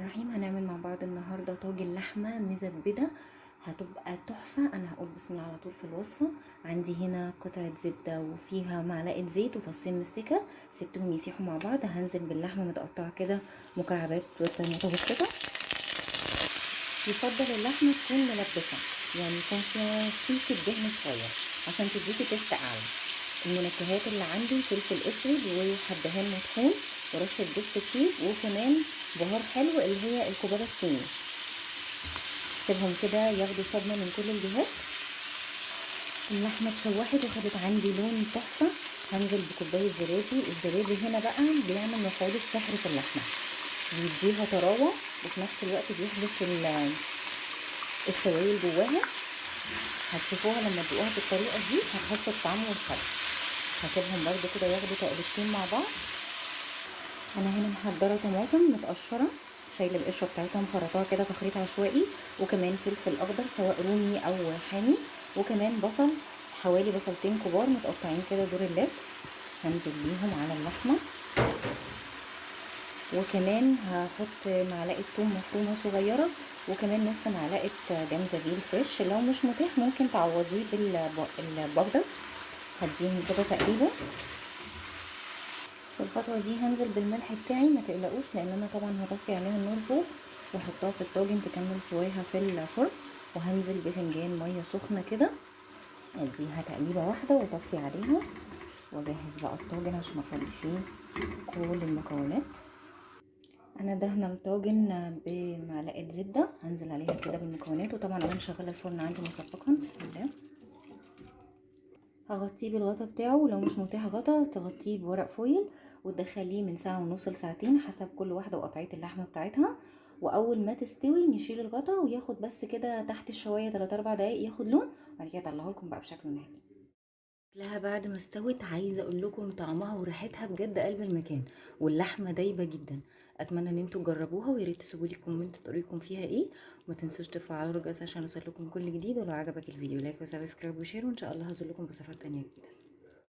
الرحيم. هنعمل مع بعض النهارده طاجن لحمه مزبده، هتبقى تحفه. انا هقول بسم الله على طول في الوصفه. عندي هنا قطعه زبده وفيها معلقه زيت وفصين مستكه، سبتهم يسيحوا مع بعض. هنزل باللحمه متقطعه كده مكعبات متوسطه. يفضل اللحمه تكون ملبسه، يعني يكون فيها سيكه دهن شويه عشان تديكي تيست اعلى. المنكهات اللي عندي فلفل اسود وحبهان مطحون ورشه جوز الطيب وكمان بهار حلو اللي هي الكبابه الصيني. سيبهم كده ياخدوا صدمه من كل الجهات. اللحمه اتشوحت وخدت عندي لون تحفه. هنزل بكوبايه زبادي. الزبادي هنا بقى بيعمل مفعول السحر في اللحمه، بيديها طراوه وفي نفس الوقت بيحبس السوائل جواها. هتشوفوها لما تدوقوها بالطريقه دي هتحسوا بطعم والخل. هسيبهم برده كده ياخدوا تقلبتين مع بعض. انا هنا محضره طماطم متقشره، شايله القشره بتاعتها مخرطاها كده تخريط عشوائي، وكمان فلفل اخضر سواء رومي او حامي، وكمان بصل حوالي بصلتين كبار متقطعين كده دور اللات. هنزل بيهم على اللحمه، وكمان هحط معلقه ثوم مفرومه صغيره، وكمان نص معلقه جنزبيل فريش. لو مش متاح ممكن تعوضيه بالبودر. هديهم كده تقريبا. في الخطوه دي هنزل بالملح بتاعي، ما تقلقوش لان انا طبعا هطفي عليها النار فوق واحطها في الطاجن تكمل سواها في الفرن. وهنزل بفنجان ميه سخنه كده، اديها تقليبه واحده واطفي عليها واجهز بقى الطاجن عشان افضي فيه كل المكونات. انا دهنه الطاجن بمعلقه زبده، هنزل عليها كده بالمكونات. وطبعا انا مشغله الفرن عندي مسبقا. بسم الله. هغطيه بالغطا بتاعه، ولو مش متاح غطا تغطيه بورق فويل وتدخليه من ساعه ونص لساعتين حسب كل واحده وقطعيه اللحمه بتاعتها. واول ما تستوي نشيل الغطا وياخد بس كده تحت الشوايه 3-4 دقايق ياخد لون، وبعد كده اطلعه لكم بقى بشكل نهائي. لها بعد ما استوت عايزه اقول لكم طعمها وريحتها بجد قلب المكان، واللحمه دايبه جدا. اتمنى ان انتوا تجربوها، ويا ريت تسيبوا لي كومنت تقولوا لكم فيها ايه. وما تنسوش تفعلوا الجرس عشان يوصل لكم كل جديد. ولو عجبك الفيديو لايك وسبسكرايب وشير، وان شاء الله هظل لكم بوصفات تانية جديده.